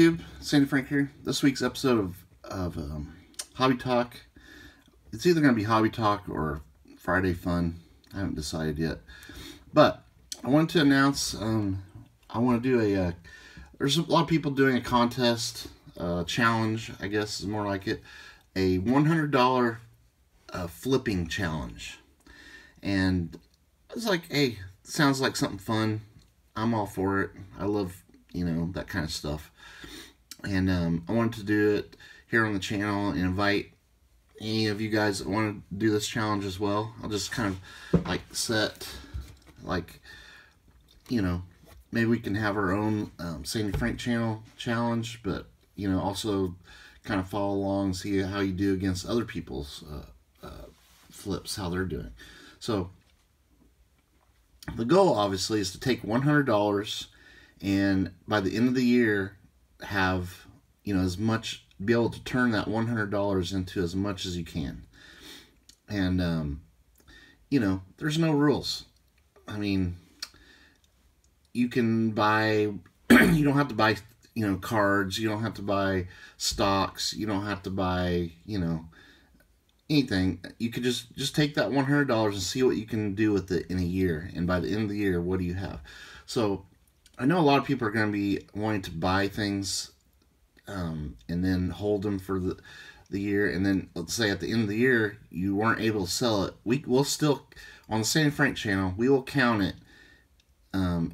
YouTube, Sandy Frank here. This week's episode of Hobby Talk. It's either going to be Hobby Talk or Friday Fun. I haven't decided yet. But I wanted to announce, I want to do there's a lot of people doing a contest, challenge, I guess is more like it. A $100 flipping challenge. And I was like, hey, sounds like something fun. I'm all for it. I love, that kind of stuff. And I wanted to do it here on the channel and invite any of you guys that want to do this challenge as well. I'll just kind of set, maybe we can have our own Sandy Frank channel challenge, but, also kind of follow along and see how you do against other people's flips, how they're doing. So the goal obviously is to take $100 and by the end of the year have, be able to turn that $100 into as much as you can. And, there's no rules. I mean, you can buy, you don't have to buy, cards. You don't have to buy stocks. You don't have to buy, anything. You could just take that $100 and see what you can do with it in a year. And by the end of the year, what do you have? So I know a lot of people are going to be wanting to buy things and then hold them for the year. And then let's say at the end of the year, you weren't able to sell it. We'll still, on the Sandy Frank channel, we will count it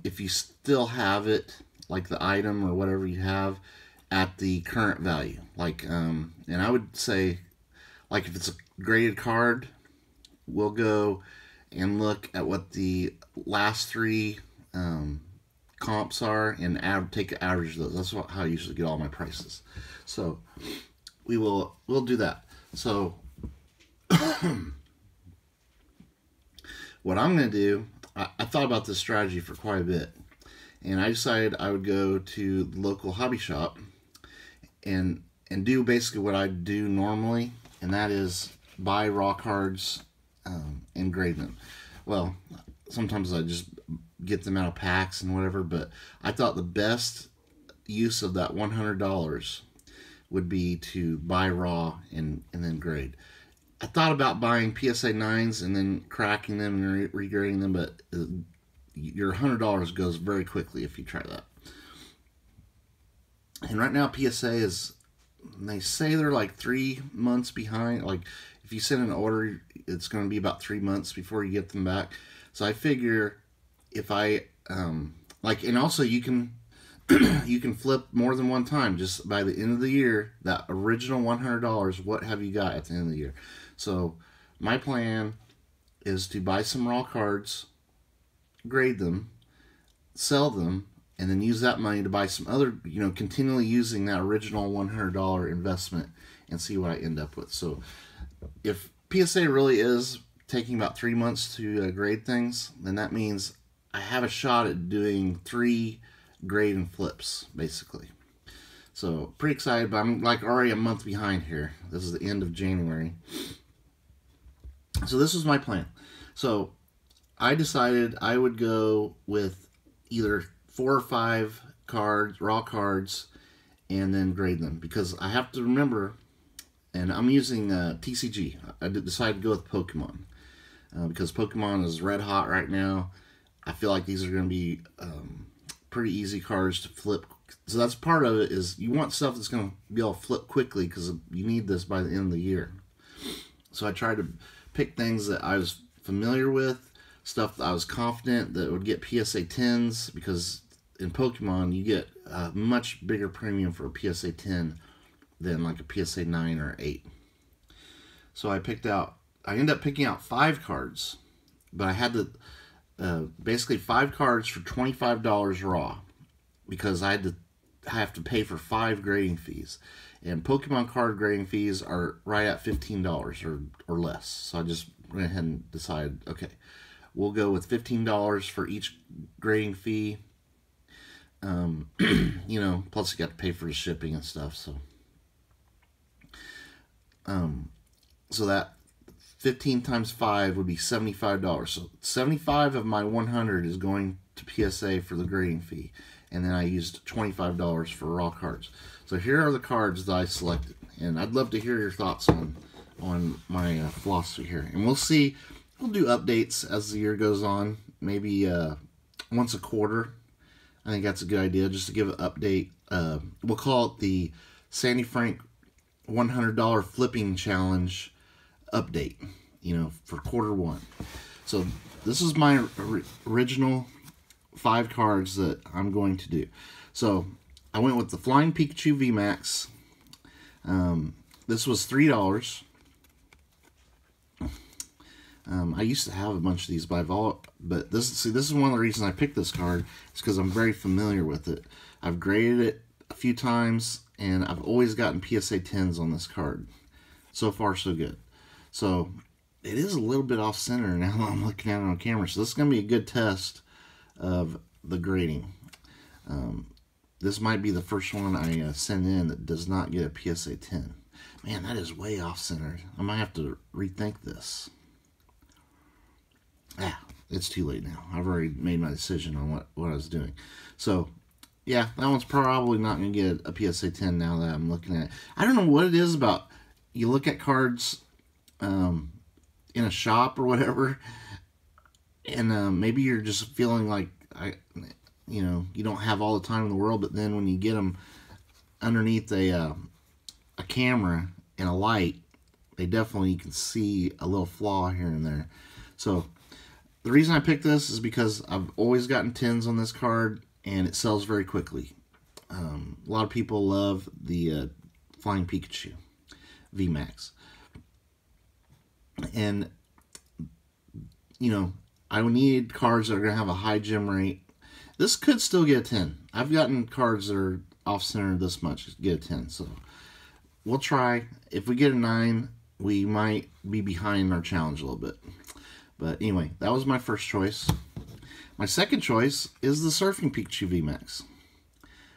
if you still have it, like the item or whatever you have, at the current value. And I would say, if it's a graded card, we'll go and look at what the last three comps are and take an average of those. That's how I usually get all my prices. So we'll do that. So what I'm going to do, I thought about this strategy for quite a bit, and I decided I would go to the local hobby shop and do basically what I do normally, and that is buy raw cards and grade them. Well, sometimes I just get them out of packs and whatever, but I thought the best use of that $100 would be to buy raw and then grade. I thought about buying PSA 9s and then cracking them and regrading them, but your $100 goes very quickly if you try that. And right now PSA is, they say they're like 3 months behind. If you send an order, it's going to be about 3 months before you get them back. So I figure if I, and also you can, you can flip more than one time. Just by the end of the year, that original $100, what have you got at the end of the year? So my plan is to buy some raw cards, grade them, sell them, and then use that money to buy some other, continually using that original $100 investment and see what I end up with. So if PSA really is taking about 3 months to grade things, then that means I have a shot at doing 3 grade and flips, basically. So pretty excited, but I'm already a month behind here. This is the end of January. So this was my plan. So I decided I would go with either 4 or 5 cards, raw cards, and then grade them, because I have to remember, and I'm using TCG. I decided to go with Pokemon because Pokemon is red hot right now. I feel like these are going to be pretty easy cards to flip. So that's part of it, is you want stuff that's going to be able to flip quickly, because you need this by the end of the year. So I tried to pick things that I was familiar with, stuff that I was confident that would get PSA 10s, because in Pokemon you get a much bigger premium for a PSA 10 than like a PSA 9 or 8. So I ended up picking out 5 cards, but I had to basically 5 cards for $25 raw, because I have to pay for 5 grading fees, and Pokemon card grading fees are right at $15 or less. So I just went ahead and decided, okay, we'll go with $15 for each grading fee. Plus you got to pay for the shipping and stuff. So that 15 times 5 would be $75. So 75 of my 100 is going to PSA for the grading fee, and then I used $25 for raw cards. So here are the cards that I selected, and I'd love to hear your thoughts on my philosophy here. And we'll see. We'll do updates as the year goes on, maybe once a quarter. I think that's a good idea, just to give an update. We'll call it the Sandy Frank $100 flipping challenge update, for quarter one. So this is my original 5 cards that I'm going to do. So I went with the Flying Pikachu VMAX. This was $3. I used to have a bunch of these, but this is one of the reasons I picked this card. It's because I'm very familiar with it. I've graded it a few times, and I've always gotten PSA 10s on this card. So far, so good. So it is a little bit off center now that I'm looking at it on camera. So this is going to be a good test of the grading. This might be the first one I send in that does not get a PSA 10. Man, that is way off centered. I might have to rethink this. It's too late now. I've already made my decision on what I was doing. So, yeah, that one's probably not going to get a PSA 10 now that I'm looking at it. I don't know what it is about, you look at cards in a shop or whatever, and maybe you're just feeling like, you don't have all the time in the world, but then when you get them underneath a camera and a light, you can see a little flaw here and there. So the reason I picked this is because I've always gotten 10s on this card, and it sells very quickly. A lot of people love the Flying Pikachu VMAX. And, I need cards that are going to have a high gem rate. This could still get a 10. I've gotten cards that are off-center this much, get a 10. So we'll try. If we get a 9, we might be behind our challenge a little bit. But anyway, that was my first choice. My second choice is the Surfing Pikachu VMAX.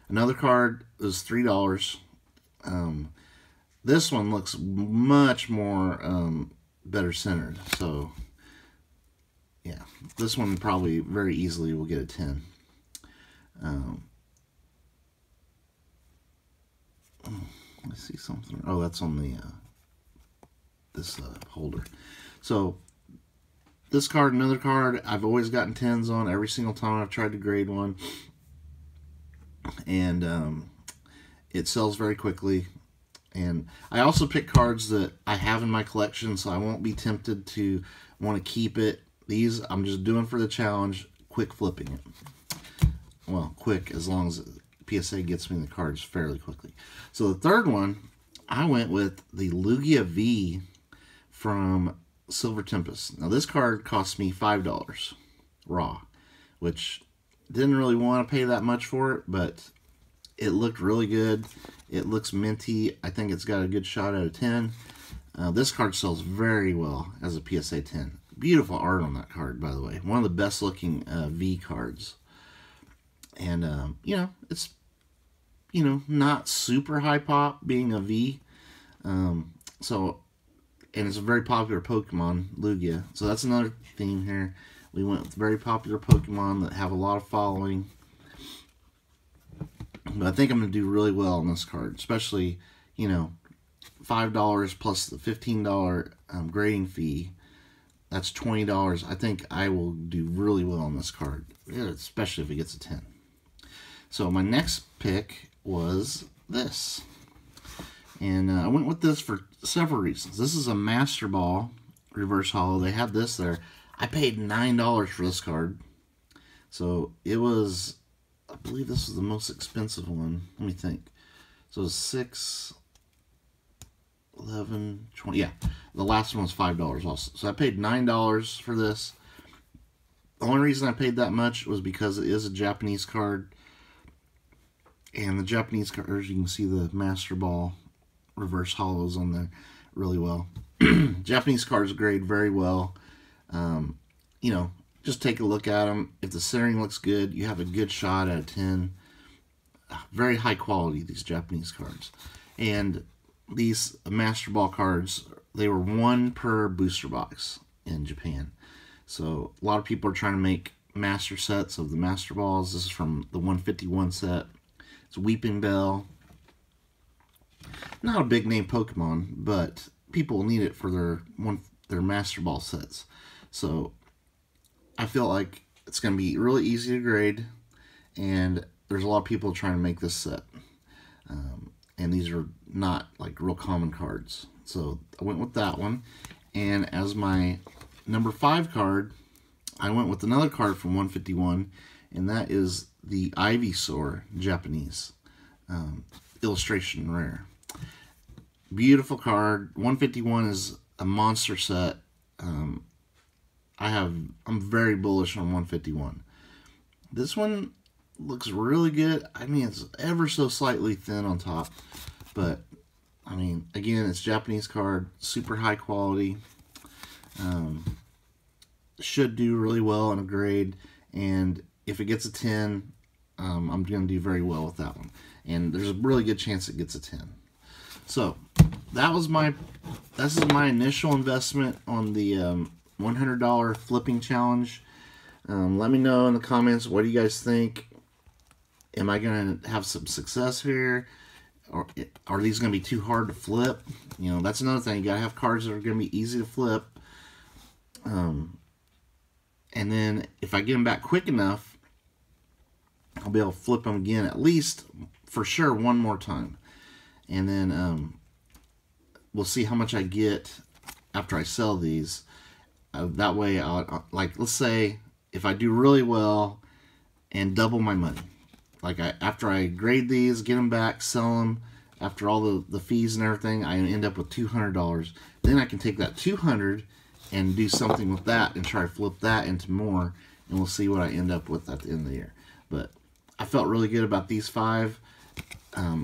Another card is $3. This one looks much more better centered. So, yeah, this one probably very easily will get a 10. I see something. Oh, that's on the this holder. So this card, another card, I've always gotten 10s on every single time I've tried to grade one. And it sells very quickly. And I also pick cards that I have in my collection, so I won't be tempted to want to keep it. These I'm just doing for the challenge, quick flipping it. Well, quick as long as PSA gets me the cards fairly quickly. So the third one, I went with the Lugia V from Silver Tempest. Now this card cost me $5 raw, which didn't really want to pay that much for it, but it looked really good. It looks minty. I think it's got a good shot out of 10. This card sells very well as a PSA 10. Beautiful art on that card, by the way. One of the best looking V cards. And, it's, not super high pop being a V. And it's a very popular Pokemon, Lugia. So that's another theme here. We went with very popular Pokemon that have a lot of following. But I think I'm going to do really well on this card. Especially, $5 plus the $15 grading fee. That's $20. I think I will do really well on this card. Especially if it gets a 10. So my next pick was this. And I went with this for several reasons. This is a Master Ball reverse holo. They had this there. I paid $9 for this card. So it was, I believe this was the most expensive one. Let me think. So it was 6, 11, 20. Yeah, the last one was $5 also. So I paid $9 for this. The only reason I paid that much was because it is a Japanese card. And the Japanese cards, you can see the Master Ball reverse holos on there really well. Japanese cards grade very well. Just take a look at them. If the centering looks good, you have a good shot out of 10. Very high quality, these Japanese cards. And these Master Ball cards, they were 1 per booster box in Japan. So a lot of people are trying to make master sets of the Master Balls. This is from the 151 set. It's Weeping Bell. Not a big name Pokemon, but people need it for their Master Ball sets. So I feel like it's going to be really easy to grade, and there's a lot of people trying to make this set. And these are not like real common cards. So I went with that one. And as my number 5 card, I went with another card from 151, and that is the Ivysaur Japanese illustration rare. Beautiful card. 151 is a monster set. I'm very bullish on 151. This one looks really good. I mean, it's ever so slightly thin on top, but I mean, again, it's Japanese card, super high quality. Should do really well in a grade, and if it gets a 10, I'm going to do very well with that one. And there's a really good chance it gets a 10. So this is my initial investment on the $100 flipping challenge. Let me know in the comments, what do you guys think? Am I going to have some success here? Or are these going to be too hard to flip? You know, that's another thing. You got to have cards that are going to be easy to flip. And then if I get them back quick enough, I'll be able to flip them again, at least for sure one more time. And then we'll see how much I get after I sell these. That way, like, let's say if I do really well and double my money, like after I grade these, get them back, sell them, after all the fees and everything, I end up with $200. Then I can take that $200 and do something with that and try to flip that into more, and we'll see what I end up with at the end of the year. But I felt really good about these 5.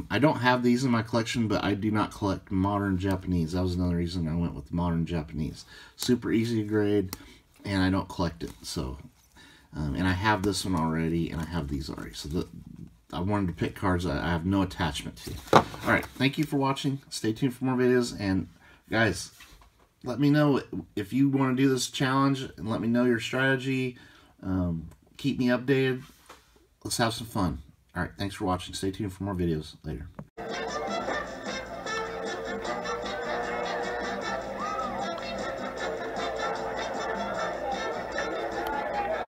I don't have these in my collection, but I do not collect modern Japanese. That was another reason I went with modern Japanese. Super easy to grade, and I don't collect it. So, and I have this one already, and I have these already. So I wanted to pick cards that I have no attachment to. All right, thank you for watching. Stay tuned for more videos, and guys, let me know if you want to do this challenge, and let me know your strategy. Keep me updated. Let's have some fun. All right, thanks for watching. Stay tuned for more videos later.